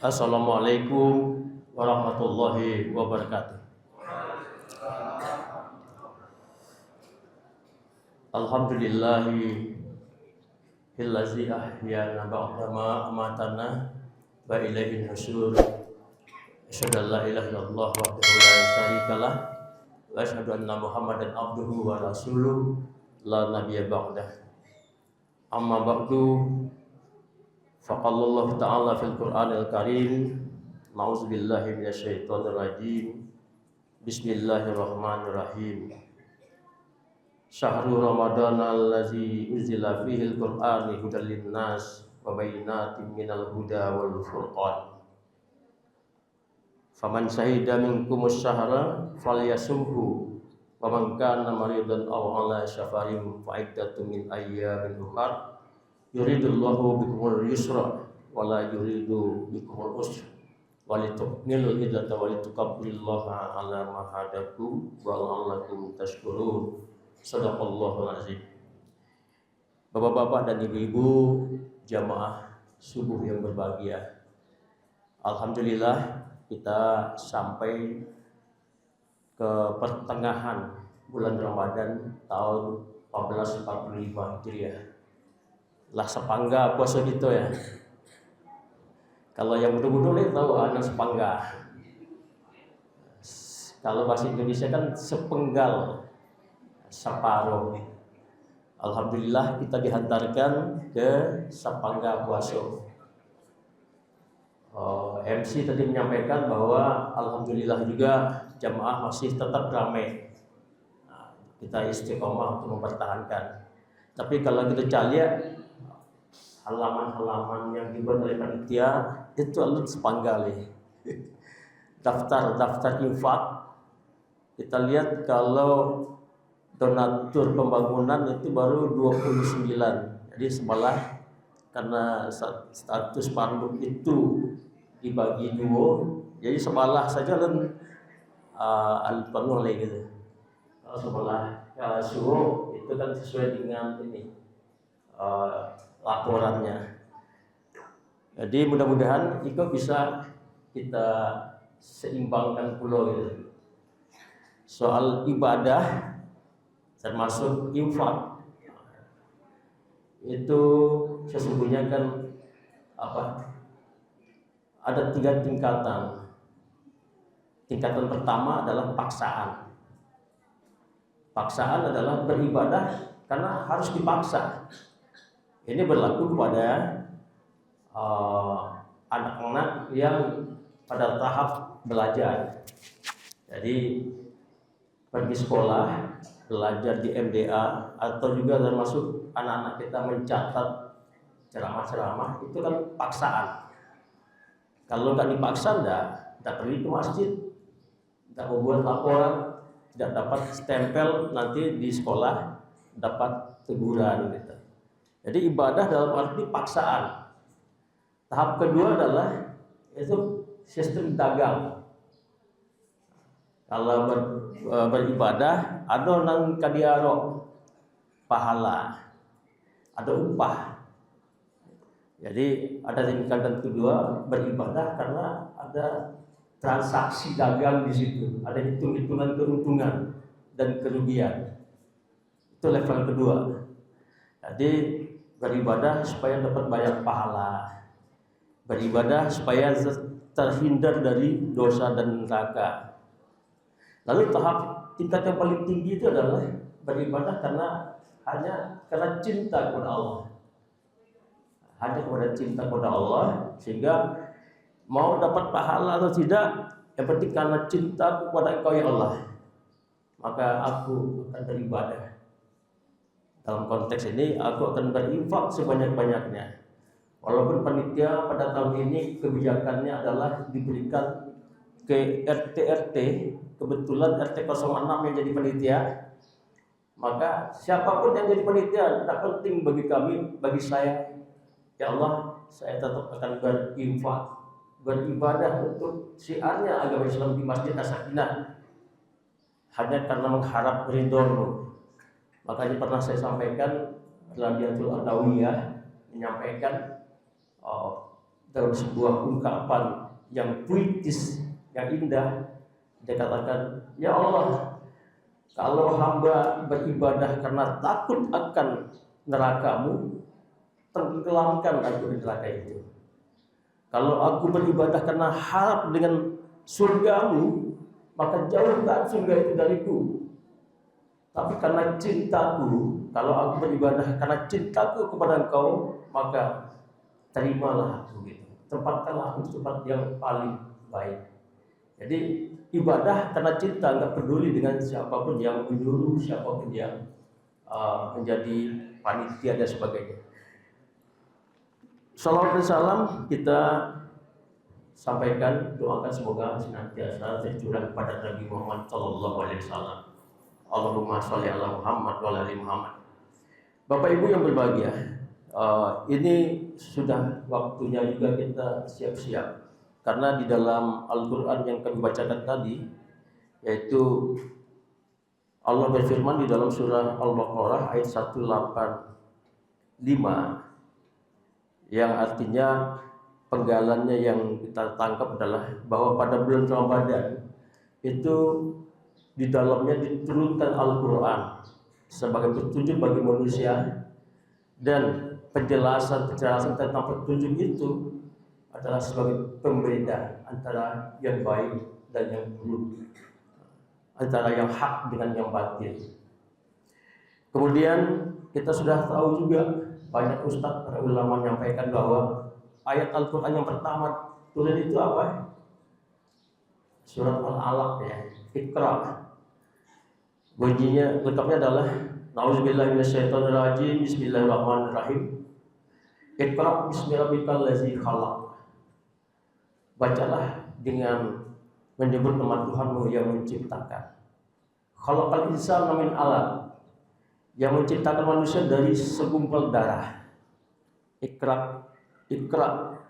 Assalamualaikum warahmatullahi wabarakatuh. Alhamdulillahi hillazi ahyana ba'da ma amatana wa ilaihin nusyur. Asyhadu an la ilaha illallah wahdahu la syarikalah wa asyhadu anna Muhammadan abduhu wa rasuluh la nabiyya ba'dah. Amma ba'du. Faqallallahu ta'ala fil Qur'anil Karim. Ma'udzubillahi minasyaitonir rajim. Bismillahirrahmanirrahim. Syahrul Ramadan allazi unzila fihil Qur'ani hudal linnas wa bayyinatin minal huda wal furqan. Faman syahida minkumus syahra falyasumhu wa man kana maridan aw ala safarin fa iddatun min ayyamin ukhra. Yuridullahu bikumul yusra wa la yuridu bikumul usra wa litukmilul iddata wa litukabbirullaha ala ma hadakum wa la'allakum tashkurun. Shadaqallahul azim. Bapak-bapak dan ibu-ibu jamaah subuh yang berbahagia, alhamdulillah kita sampai ke pertengahan bulan Ramadan tahun 1445 Hijriah. Lah sepangga puasa gitu ya. Kalau yang betul-betul tahu anak sepangga. Kalau bahasa Indonesia kan sepenggal, separuh. Alhamdulillah kita dihantarkan ke sepangga puasa. MC tadi menyampaikan bahwa alhamdulillah juga jamaah masih tetap ramai. Nah, kita istiqomah untuk mempertahankan. Tapi kalau kita cari halaman-halaman yang dibuat oleh panitia itu alun sepanggal ya. Daftar infak kita lihat kalau donatur pembangunan itu baru 29. Jadi sebelah karena status panduk itu dibagi dua, jadi sebelah saja alun penuh lagi gitu. Kalau sebelah suruh itu kan sesuai dengan ini laporannya. Jadi mudah-mudahan itu bisa kita seimbangkan pula gitu. Soal ibadah termasuk infak itu sesungguhnya kan ada 3 tingkatan. Tingkatan pertama adalah paksaan. Paksaan adalah beribadah karena harus dipaksa. Ini berlaku kepada anak-anak yang pada tahap belajar. Jadi pergi sekolah, belajar di MDA, atau juga termasuk anak-anak kita mencatat ceramah-ceramah, itu kan paksaan. Kalau nggak dipaksa, nggak pergi ke masjid, nggak membuat laporan, tidak dapat stempel, nanti di sekolah dapat teguran gitu. Jadi ibadah dalam arti paksaan. Tahap kedua adalah itu sistem dagang. Kalau beribadah ada nang kadiaro pahala, ada upah. Jadi ada tingkatan kedua beribadah karena ada transaksi dagang di situ, ada hitung-hitungan keuntungan dan kerugian. Itu level kedua. Jadi beribadah supaya dapat banyak pahala, beribadah supaya terhindar dari dosa dan neraka. Lalu tingkat yang paling tinggi itu adalah beribadah hanya karena cinta kepada Allah, hanya kepada cinta kepada Allah, sehingga mau dapat pahala atau tidak, yang penting karena cinta kepada Engkau ya Allah, maka aku akan beribadah. Dalam konteks ini aku akan berinfak sebanyak-banyaknya. Walaupun panitia pada tahun ini kebijakannya adalah diberikan ke RT-RT, kebetulan RT 06 yang jadi panitia, maka siapapun yang jadi panitia tidak penting bagi kami, bagi saya. Ya Allah, saya tetap akan berinfak, beribadah untuk syiarnya agama Islam di Masjid As-Sakinah, hanya karena mengharap ridho-Mu. Makanya pernah saya sampaikan Radiatul Adawiyah menyampaikan dalam sebuah ungkapan yang puitis, yang indah. Dia katakan, ya Allah, kalau hamba beribadah karena takut akan nerakamu, tenggelamkan aku di neraka itu. Kalau aku beribadah karena harap dengan surgamu, maka jauhkan surga itu dariku. Tapi karena cintaku, kalau aku beribadah karena cintaku kepada engkau, maka terimalah aku gitu. Tempatkanlah aku di tempat yang paling baik. Jadi ibadah karena cinta, nggak peduli dengan siapapun yang menyuruh, siapapun yang menjadi panitia dan sebagainya. Salawat dan salam kita sampaikan, doakan semoga senantiasa tercurah kepada Nabi Muhammad Sallallahu Alaihi Wasallam. Allahumma sholli ala Muhammad wa ala ali Muhammad. Bapak Ibu yang berbahagia, ini sudah waktunya juga kita siap-siap, karena di dalam Al-Quran yang kami bacakan tadi, yaitu Allah berfirman di dalam surah Al-Baqarah ayat 185, yang artinya penggalannya yang kita tangkap adalah bahwa pada bulan Ramadan itu di dalamnya diturunkan Al-Quran sebagai petunjuk bagi manusia, dan penjelasan tentang petunjuk itu adalah sebagai pembeda antara yang baik dan yang buruk, antara yang hak dengan yang batil. Kemudian kita sudah tahu juga, banyak ustadz, para ulama menyampaikan bahwa ayat Al-Quran yang pertama turun itu apa? Surat Al-Alaq, ya, Iqra. Bunyinya lengkapnya adalah Nauzubillahi minasyaitonirrajim, Bismillahirrahmanirrahim. Iqra bismi rabbikal ladzi khalaq. Bacalah dengan menyebut nama Tuhanmu yang menciptakan. Khalaqal insana min 'alaq, yang menciptakan manusia dari segumpal darah. Iqra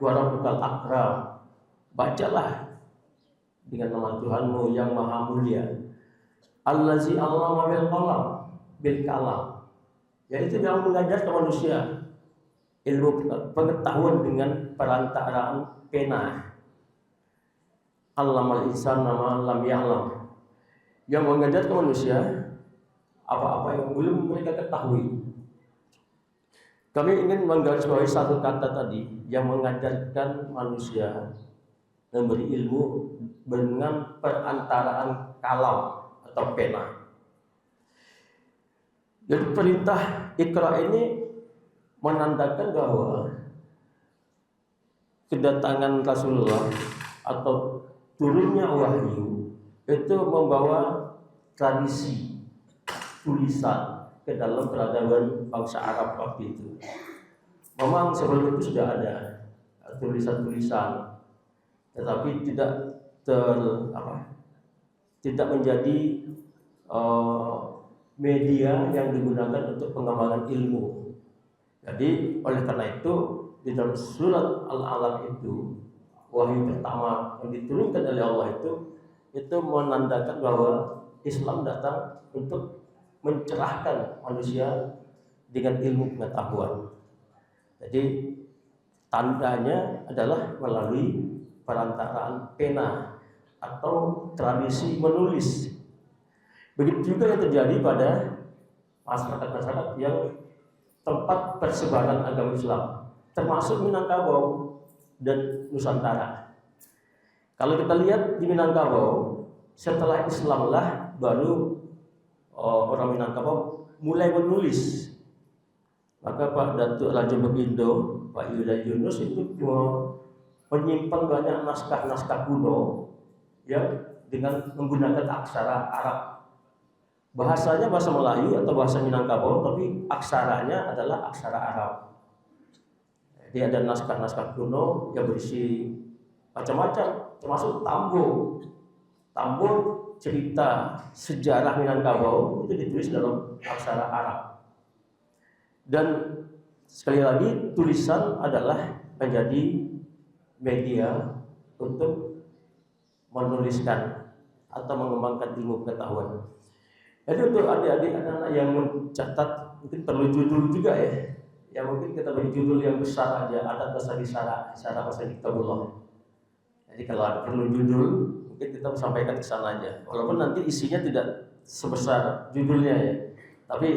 wa rabbukal akram. Bacalah dengan nama Tuhanmu yang maha mulia. Allazi 'allama bil kalam, yaitu yang mengajarkan manusia ilmu pengetahuan dengan perantaraan pena. Allamal insana ma lam ya'lam, yang mengajarkan manusia apa-apa yang belum mereka ketahui. Kami ingin menggarisbawahi satu kata tadi, yang mengajarkan manusia memberi ilmu dengan perantaraan kalam atau pena. Jadi perintah Iqra ini menandakan bahwa kedatangan Rasulullah atau turunnya wahyu itu membawa tradisi tulisan ke dalam peradaban bangsa Arab waktu itu. Memang sebelum itu sudah ada tulisan-tulisan, tetapi tidak menjadi media yang digunakan untuk pengembangan ilmu. Jadi oleh karena itu di dalam surat Al-Alaq itu, wahyu pertama yang diturunkan oleh Allah itu menandakan bahwa Islam datang untuk mencerahkan manusia dengan ilmu pengetahuan. Jadi tandanya adalah melalui perantaraan pena atau tradisi menulis. Begitu juga yang terjadi pada masyarakat-masyarakat yang tempat persebaran agama Islam, termasuk Minangkabau dan Nusantara. Kalau kita lihat di Minangkabau, setelah Islamlah baru orang Minangkabau mulai menulis. Maka Pak Datuk Raja Begindo, Pak Yuda Yunus itu menyimpan banyak naskah-naskah kuno yang dengan menggunakan aksara Arab. Bahasanya bahasa Melayu atau bahasa Minangkabau, tapi aksaranya adalah aksara Arab. Jadi ada naskah-naskah kuno yang berisi macam-macam, termasuk Tambo cerita sejarah Minangkabau itu ditulis dalam aksara Arab. Dan sekali lagi, tulisan adalah menjadi media untuk menuliskan atau mengembangkan ilmu pengetahuan. Jadi untuk adik-adik anak-anak yang mencatat, mungkin perlu judul juga ya. Ya mungkin kita beri judul yang besar aja, adat dasar syara bahasa kitabullah. Jadi kalau ada perlu judul, mungkin kita sampaikan ke sana aja. Walaupun nanti isinya tidak sebesar judulnya ya. Tapi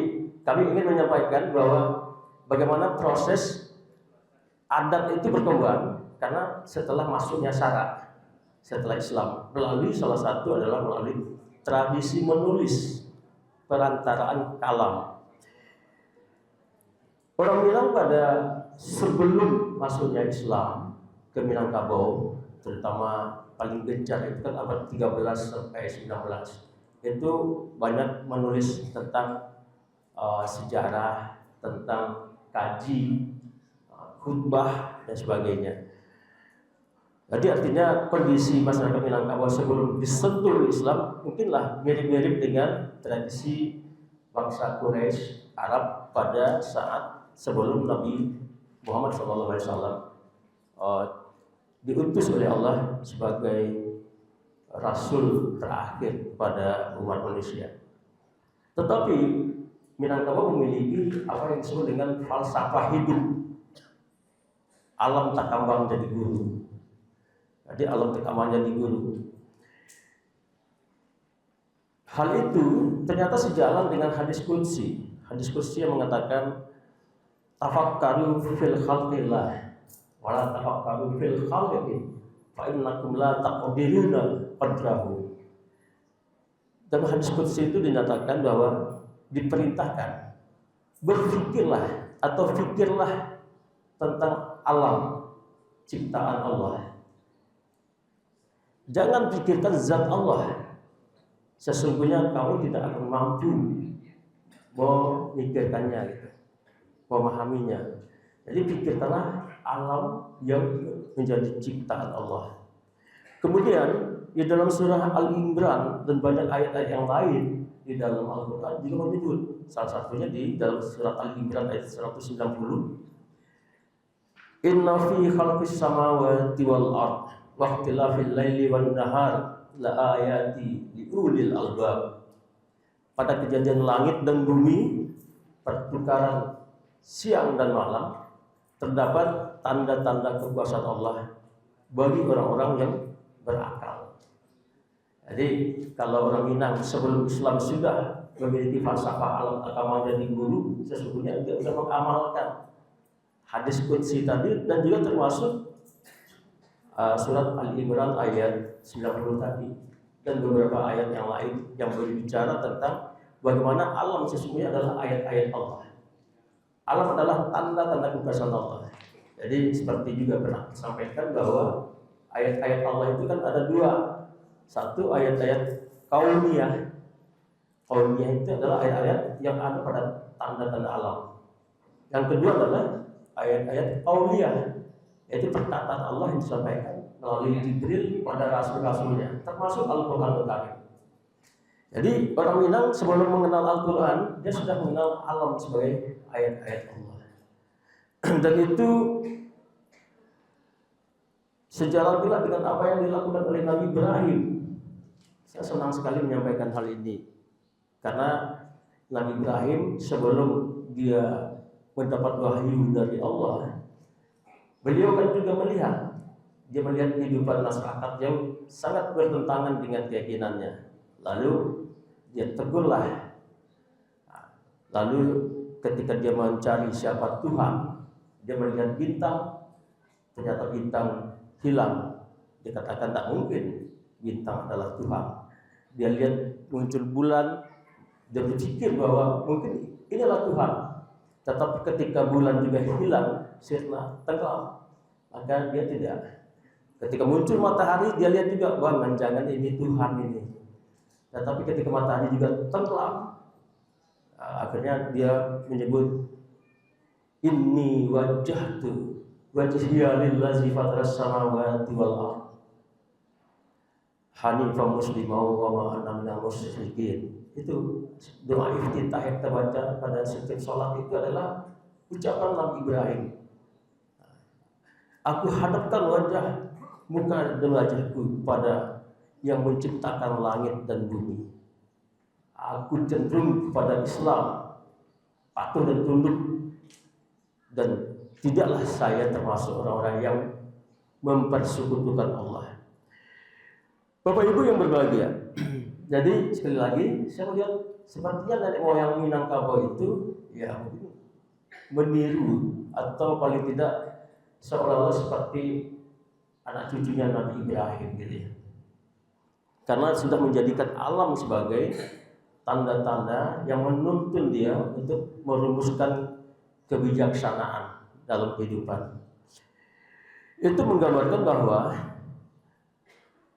kami ingin menyampaikan bahwa bagaimana proses adat itu berkembang karena setelah masuknya syara, setelah Islam, melalui salah satu adalah melalui tradisi menulis perantaraan kalam. Orang Minang pada sebelum masuknya Islam ke Minangkabau, terutama paling gencar itu kan abad 13 sampai 19, itu banyak menulis tentang sejarah, tentang kaji, khutbah dan sebagainya. Jadi artinya kondisi masyarakat Minangkabau sebelum disentuh Islam mungkinlah mirip-mirip dengan tradisi bangsa Quraisy Arab pada saat sebelum Nabi Muhammad SAW diutus oleh Allah sebagai Rasul terakhir pada umat manusia. Tetapi Minangkabau memiliki apa yang disebut dengan falsafah hidup. Alam tak kambang jadi guru. Jadi alam tak kambang jadi guru. Hal itu ternyata sejalan dengan hadis qudsi. Hadis qudsi yang mengatakan tafakkaru fil khalqillah wa la tafakkaru fil khalqi fa innakum la taqdiruna qadrahu. Dalam hadis qudsi itu dinyatakan bahwa diperintahkan berfikirlah atau fikirlah tentang alam ciptaan Allah. Jangan pikirkan zat Allah. Sesungguhnya kamu tidak akan mampu memikirkannya, gitu, memahaminya. Jadi pikirkanlah alam yang menjadi ciptaan Allah. Kemudian di dalam surah Al-Imran dan banyak ayat-ayat yang lain di dalam Al-Quran juga menyebut, salah satunya di dalam surat Al-Imran ayat 190, Inna fi khalqis samawati wal ard wa ikhtilafil laili wan nahar la ayati liulil albab. Pada kejadian langit dan bumi, pertukaran siang dan malam, terdapat tanda-tanda kekuasaan Allah bagi orang-orang yang berakal. Jadi kalau orang Minang sebelum Islam sudah memiliki falsafah alam agama jadi guru, sesungguhnya dia sudah mengamalkan hadis qudsi tadi dan juga termasuk surat Al-Imran ayat 90 tadi dan beberapa ayat yang lain yang berbicara tentang bagaimana alam sesungguhnya adalah ayat-ayat Allah. Alam adalah tanda-tanda kekuasaan Allah. Jadi seperti juga pernah disampaikan bahwa ayat-ayat Allah itu kan ada dua. Satu ayat-ayat kauniyah. Kauniyah itu adalah ayat-ayat yang ada pada tanda-tanda alam. Yang kedua adalah ayat-ayat kauniyah, yaitu perkataan Allah yang disampaikan melalui Jibril pada rasul-rasulnya, termasuk Al-Quran Al-Karim. Jadi orang Minang sebelum mengenal Al-Quran, dia sudah mengenal alam sebagai ayat-ayat Allah. Dan itu sejalan pula dengan apa yang dilakukan oleh Nabi Ibrahim. Saya senang sekali menyampaikan hal ini, karena Nabi Ibrahim sebelum dia mendapat wahyu dari Allah, beliau kan juga dia melihat kehidupan masyarakat yang sangat bertentangan dengan keyakinannya. Lalu dia tegurlah. Lalu ketika dia mencari siapa Tuhan, dia melihat bintang, ternyata bintang hilang. Dia katakan tak mungkin bintang adalah Tuhan. Dia lihat muncul bulan, dia berpikir bahwa mungkin inilah Tuhan. Tetapi ketika bulan juga hilang, sirna, tenggelam, maka dia tidak. Ketika muncul matahari, dia lihat juga bahwa jangan ini Tuhan ini. Tetapi ketika matahari juga tenggelam, akhirnya dia menyebut inni wajjahtu wajhiya lillazi fataras samawati wal ardh hanifan musliman wa ma ana minal musyrikin. Itu doa iftitah yang terbaca pada setiap sholat itu adalah ucapan Nabi Ibrahim. Aku hadapkan muka dan wajahku pada yang menciptakan langit dan bumi. Aku cenderung kepada Islam, patuh dan tunduk dan tidaklah saya termasuk orang-orang yang mempersekutukan Allah. Bapak Ibu yang berbahagia. Jadi sekali lagi saya melihat sepertinya nenek moyang Minangkabau itu ya meniru atau paling tidak seolah-olah seperti anak cucunya Nabi Ibrahim gitu ya. Karena sudah menjadikan alam sebagai tanda-tanda yang menuntun dia untuk merumuskan kebijaksanaan dalam kehidupan. Itu menggambarkan bahwa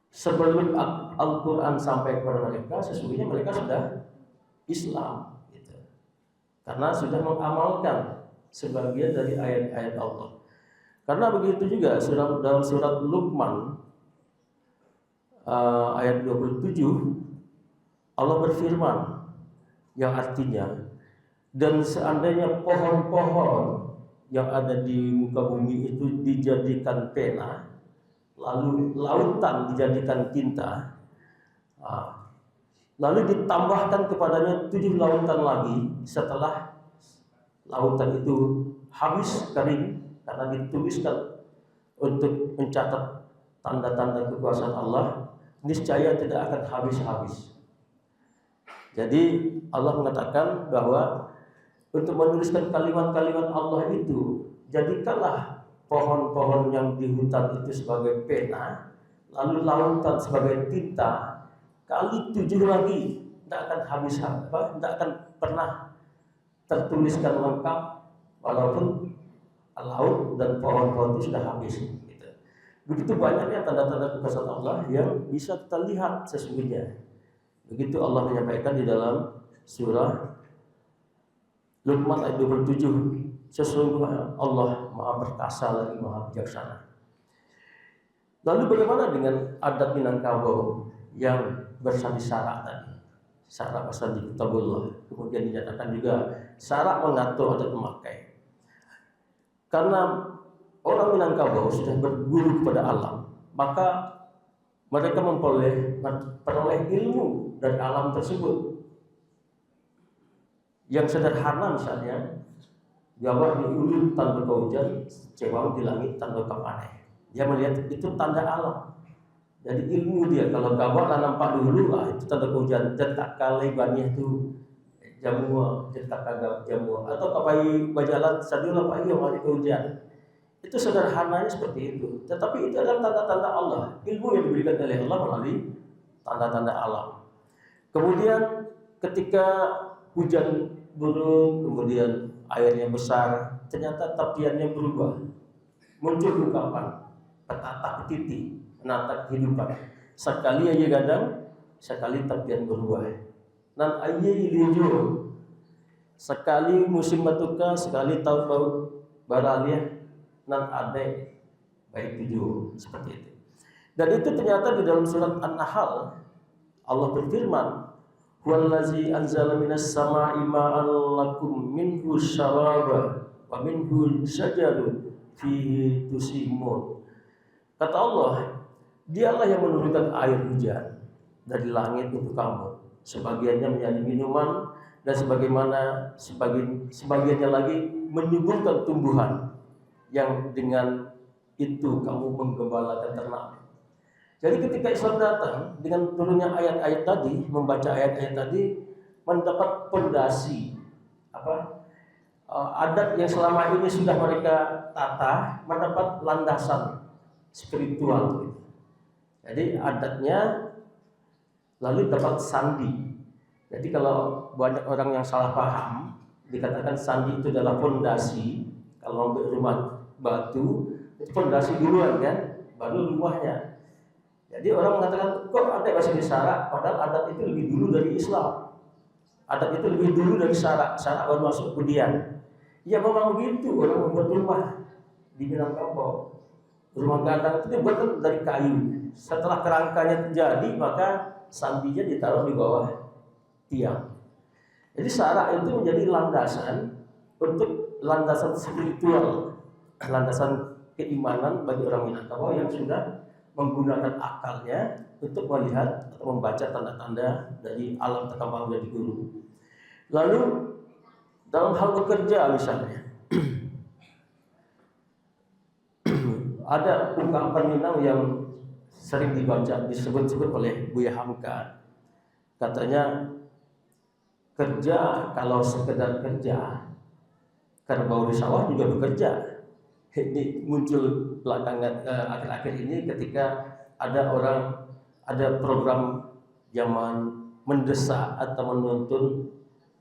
sebelum Al-Quran sampai kepada mereka, sesungguhnya mereka sudah Islam gitu. Karena sudah mengamalkan sebagian dari ayat-ayat Allah. Karena begitu juga dalam surat Luqman ayat 27 Allah berfirman yang artinya, dan seandainya pohon-pohon yang ada di muka bumi itu dijadikan pena, lalu lautan dijadikan tinta, lalu ditambahkan kepadanya 7 lautan lagi setelah lautan itu habis kering karena dituliskan untuk mencatat tanda-tanda kekuasaan Allah, niscaya tidak akan habis-habis. Jadi Allah mengatakan bahwa untuk menuliskan kalimat-kalimat Allah itu, jadikanlah pohon-pohon yang di hutan itu sebagai pena, lalu lautan sebagai tinta, kali 7 lagi, tidak akan habis, tidak akan pernah tertuliskan lengkap, walaupun laut dan pohon-pohon itu sudah habis. Gitu. Begitu banyaknya tanda-tanda kekuasaan Allah yang bisa kita lihat sesungguhnya. Begitu Allah menyampaikan di dalam surah Luqman ayat 27, sesungguhnya Allah Maha Perkasa lagi Maha Bijaksana. Lalu bagaimana dengan adat Minangkabau yang bersandi sarak tadi? Sarak bersandi kitabullah. Kemudian dinyatakan juga sarak mengatur adat memakai. Karena orang Minangkabau sudah berguru kepada alam, maka mereka memperoleh ilmu dari alam tersebut. Yang sederhana misalnya, gambar di ulu tanda hujan, cewang di langit tanda panen. Dia melihat itu tanda alam. Jadi ilmu dia, kalau gambar tanam nampak dulu, itu tanda hujan. Jetak kali banyak itu jamu, jetak kagak jamu. Atau kapai bajalan sadula pak iya mari hujan. Itu sederhananya seperti itu. Tetapi itu adalah tanda-tanda Allah. Ilmu yang diberikan oleh Allah melalui tanda-tanda alam. Kemudian ketika hujan turun, kemudian airnya besar, ternyata tapiannya berubah. Muncul ungkapan petata petiti, menata kehidupan. Sekali aja gadang, sekali tapian berubah. Nan aja ilijo, sekali musim batuka, sekali tahun baru baralia, nan ade baik tujuh, seperti itu. Dan itu ternyata di dalam surat An-Nahl Allah berfirman, huwallazi anzala minas sama'i ma'an lakum minhu syaraba wa minhu syajarun fihi tusimun. Kata Allah, dialah yang menurunkan air hujan dari langit untuk kamu, sebagiannya menjadi minuman dan sebagiannya lagi menyuburkan tumbuhan yang dengan itu kamu menggembalakan ternak. Jadi ketika Islam datang dengan turunnya ayat-ayat tadi, membaca ayat-ayat tadi, mendapat pondasi adat yang selama ini sudah mereka tata, mendapat landasan spiritual. Jadi adatnya lalu dapat sandi. Jadi kalau banyak orang yang salah paham, dikatakan sandi itu adalah pondasi. Kalau untuk rumah batu, itu pondasi duluan kan, baru rumahnya. Jadi orang mengatakan, kok ada bahasa sarak, padahal adat itu lebih dulu dari Islam. Adat itu lebih dulu dari sarak, sarak baru masuk kemudian. Ya memang begitu, orang membuat rumah di Minangkabau. Rumah gadang itu dibuat dari kayu. Setelah kerangkanya terjadi, maka sandinya ditaruh di bawah tiang. Jadi sarak itu menjadi landasan untuk landasan spiritual, landasan keimanan bagi orang Minangkabau yang sudah menggunakan akalnya untuk melihat atau membaca tanda-tanda dari alam terkembang dari guru. Lalu dalam hal bekerja misalnya, Ada ungkapan Minang yang sering dibaca, disebut-sebut oleh Buya Hamka. Katanya, kerja kalau sekedar kerja, kerbau di sawah juga bekerja. Ini muncul belakangan akhir-akhir ini ketika ada program zaman mendesak atau menuntun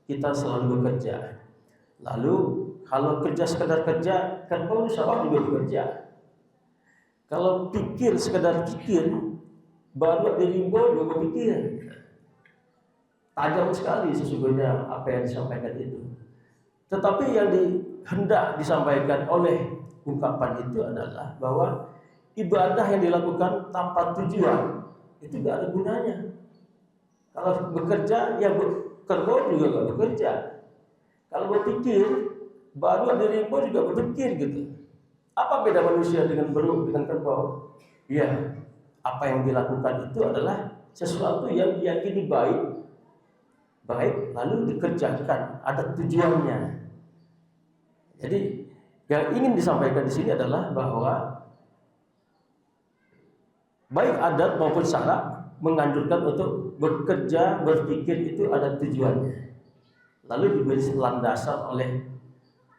kita selalu bekerja. Lalu kalau kerja sekedar kerja, kerbau di sawah juga bekerja. Kalau pikir sekedar pikir, baru di rimbo juga berpikir. Tajam sekali sesungguhnya apa yang disampaikan itu. Tetapi yang hendak disampaikan oleh ungkapan itu adalah bahwa ibadah yang dilakukan tanpa tujuan itu tidak ada gunanya. Kalau bekerja, ya kerbau juga nggak bekerja. Kalau berpikir, baru ada rimbo juga berpikir gitu. Apa beda manusia dengan burung, dengan kerbau? Ya, apa yang dilakukan itu adalah sesuatu yang diyakini baik lalu dikerjakan, ada tujuannya. Jadi yang ingin disampaikan di sini adalah bahwa baik adat maupun syarak menganjurkan untuk bekerja, berpikir itu ada tujuannya. Lalu diberi landasan oleh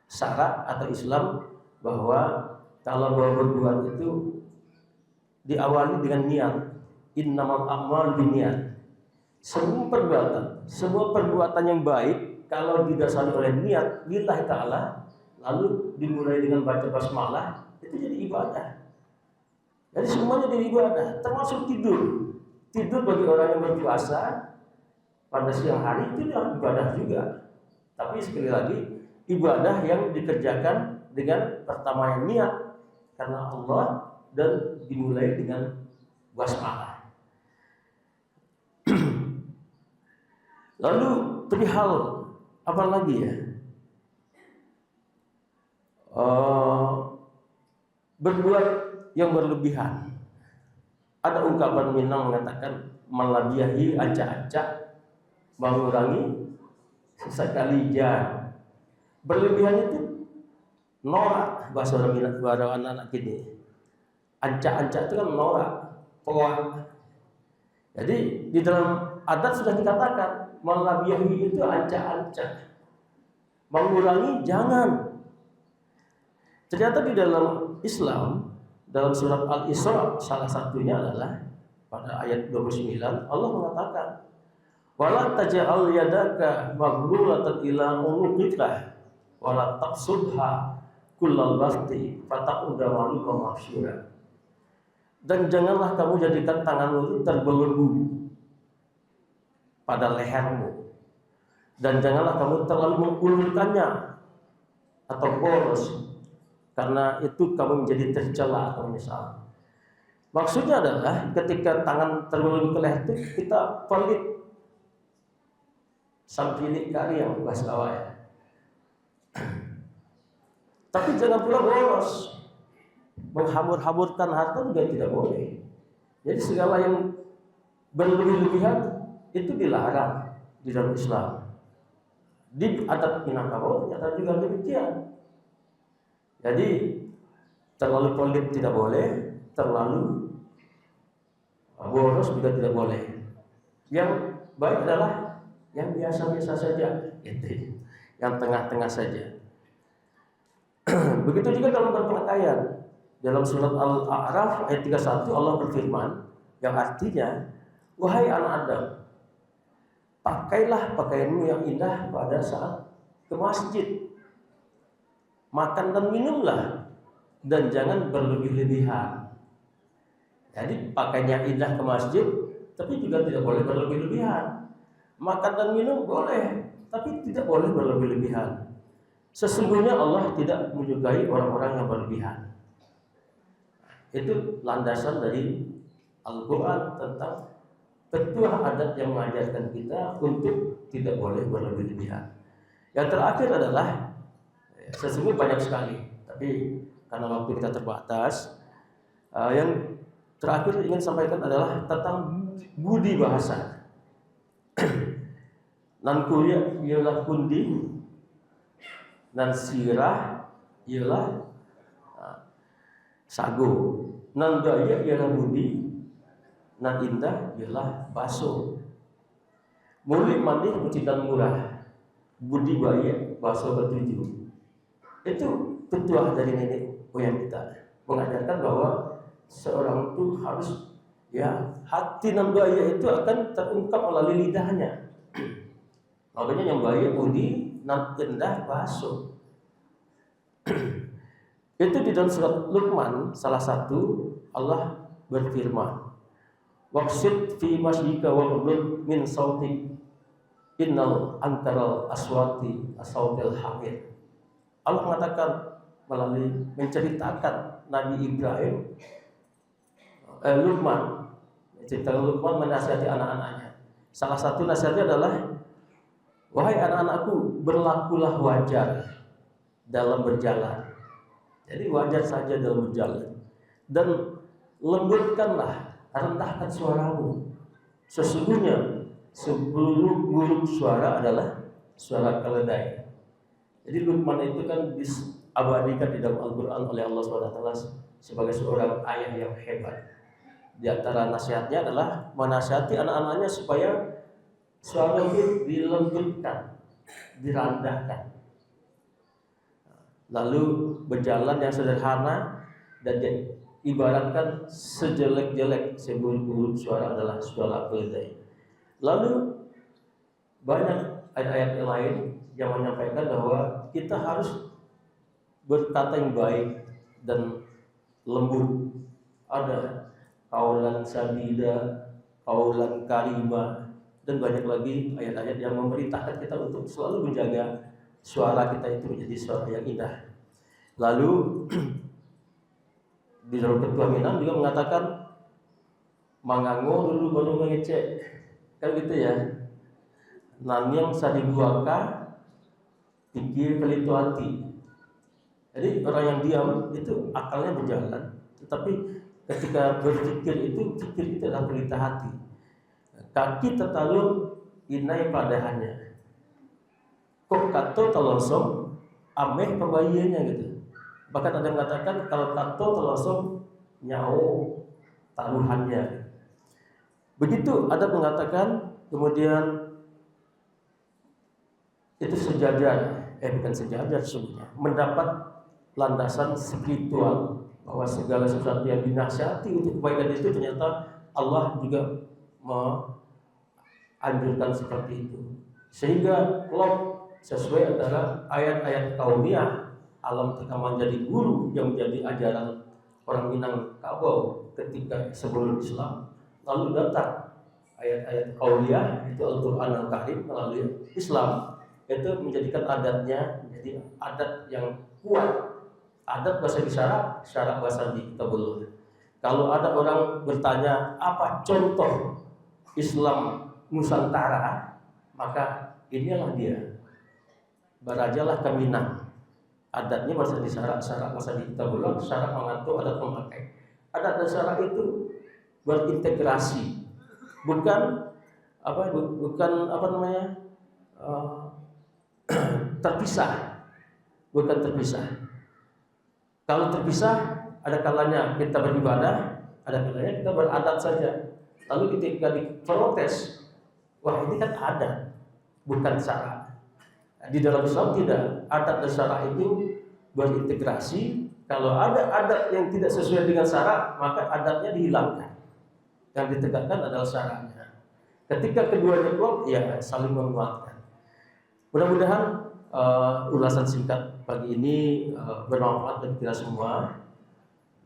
syarak atau Islam bahwa kalau mau berbuat itu diawali dengan niat. Innamal a'malu binniyat. Semua perbuatan yang baik kalau didasari oleh niat lillahi ta'ala, lalu dimulai dengan baca basmalah, itu jadi ibadah. Jadi semuanya jadi ibadah, termasuk tidur. Tidur bagi orang yang berpuasa pada siang hari itu ibadah juga. Tapi sekali lagi, ibadah yang dikerjakan dengan pertama niat karena Allah dan dimulai dengan basmalah. Lalu perihal apa lagi ya? Berbuat yang berlebihan. Ada ungkapan Minang mengatakan malabiyahi acak-acak mengurangi sesekali jangan. Berlebihan itu norak, bahasa orang anak kini. Ancak-ancak itu kan norak, poak. Jadi di dalam adat sudah dikatakan malabiyahi itu ancak-ancak, mengurangi jangan. Ternyata di dalam Islam, dalam surat Al-Isra salah satunya adalah pada ayat 29 Allah mengatakan wala taj'al yadaka maghlulatan ila unuqika wala taqsudha kullal basti fataqudda maluka mahsyura. Dan janganlah kamu jadikan tanganmu itu terbelenggu pada lehermu, dan janganlah kamu terlalu mengulurkannya atau boros, karena itu kamu menjadi tercela atau menyesal. Maksudnya adalah ketika tangan terbelenggu ke leher itu kita pelit sampilik kari yang bahasa Jawa ya. Tapi jangan pula boros, menghamur-hamurkan harta juga tidak boleh. Jadi segala yang berlebih-lebihan itu dilarang di dalam Islam. Di adat Minangkabau ternyata juga demikian. Jadi terlalu pelit tidak boleh, terlalu boros juga tidak boleh. Yang baik adalah yang biasa-biasa saja, gitu. Yang tengah-tengah saja. Begitu juga dalam berpakaian. Dalam surat Al-A'raf ayat 31 Allah berfirman yang artinya, wahai anak Adam, pakailah pakaianmu yang indah pada saat ke masjid. Makan dan minumlah, dan jangan berlebih-lebihan. Jadi pakainya indah ke masjid, tapi juga tidak boleh berlebih-lebihan. Makan dan minum boleh, tapi tidak boleh berlebih-lebihan. Sesungguhnya Allah tidak menyukai orang-orang yang berlebihan. Itu landasan dari Al-Quran tentang petua adat yang mengajarkan kita untuk tidak boleh berlebih-lebihan. Yang terakhir adalah sesungguhnya banyak sekali, tapi karena waktu kita terbatas, yang terakhir ingin sampaikan adalah tentang budi bahasa. Nan kuliah ialah kundi, dan sirah ialah sago, nan daya ialah budi, nan indah ialah baso. Mulik manih mucitan murah, budi baik baso ketujuh. Itu petuah dari nenek moyang kita mengajarkan bahwa seorang itu harus hati nan daya itu akan terungkap melalui lidahnya. Makanya yang baik budi, nan indah baso. Itu di dalam surat Luqman salah satu Allah berfirman, waqsid fi masjidika waghlud min sautik innal antaral aswati asautil hamid. Allah mengatakan melalui menceritakan Nabi Ibrahim, Luqman menasihati anak-anaknya. Salah satu nasihatnya adalah, wahai anak-anakku, berlakulah wajar dalam berjalan. Jadi wajar saja dalam berjalan, dan lembutkanlah, rendahkan suaramu. Sesungguhnya seburuk-buruk suara adalah suara keledai. Jadi Luqman itu kan diabadikan di dalam Al-Quran oleh Allah SWT sebagai seorang ayah yang hebat. Di antara nasihatnya adalah menasihati anak-anaknya supaya suara itu dilembutkan, direndahkan. Lalu berjalan yang sederhana, dan ibaratkan sejelek-jelek seburuk-buruk suara adalah suara keledai. Lalu banyak ayat-ayat yang lain yang menyampaikan bahwa kita harus berkata yang baik dan lembut. Ada qaulan sadida, qaulan karima, dan banyak lagi ayat-ayat yang memerintahkan kita untuk selalu menjaga suara kita itu menjadi suara yang indah. Lalu di dalam Ketua Minang juga mengatakan, mangango dulu baru mengecek, kan gitu ya. Nanyang sadibuaka pikir kelitu hati. Jadi orang yang diam itu akalnya berjalan, tetapi ketika berpikir itu adalah pelita hati. Kaki tertalung inai padahannya. Kok kato telosong ameh pembayiannya gitu. Bahkan ada yang mengatakan kalau kato telosong nyao taruhannya. Begitu ada mengatakan kemudian itu sejajar, bukan sejajar sesungguhnya, mendapat landasan spiritual bahwa segala sesuatu yang dinasihati untuk kebaikan itu ternyata Allah juga menganjurkan seperti itu. Sehingga klop sesuai antara ayat-ayat kaumiyah alam ketika menjadi guru yang menjadi ajaran orang Minang Kabau ketika sebelum Islam, lalu datang ayat-ayat kaumiyah itu Al-Quran Al-Karim melalui Islam, itu menjadikan adatnya menjadi adat yang kuat, adat bahasa isyarat, syarat bahasa di Kabul. Kalau ada orang bertanya apa contoh Islam Nusantara, maka inilah dia. Barajalah ke Minang. Adatnya bahasa di syarat bahasa di Kabul, syarat mengatur adat memakai. Adat dan syarat itu berintegrasi, bukan terpisah, bukan terpisah. Kalau terpisah, ada kalanya kita beribadah, ada kalanya kita beradat saja. Lalu ketika diprotes, wah ini kan adat, bukan syarat. Di dalam Islam tidak, adat dan syarat itu berintegrasi. Kalau ada adat yang tidak sesuai dengan syarat, maka adatnya dihilangkan. Yang ditegakkan adalah syaratnya. Ketika keduanya klop, ya saling menguatkan. Mudah-mudahan ulasan singkat pagi ini bermanfaat bagi kita semua.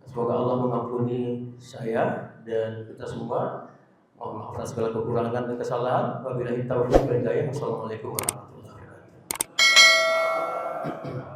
Semoga Allah mengampuni saya dan kita semua. Mohon maaf atas segala kekurangan dan kesalahan. Wabillahi taufiq wal hidayah. Wassalamualaikum warahmatullahi wabarakatuh.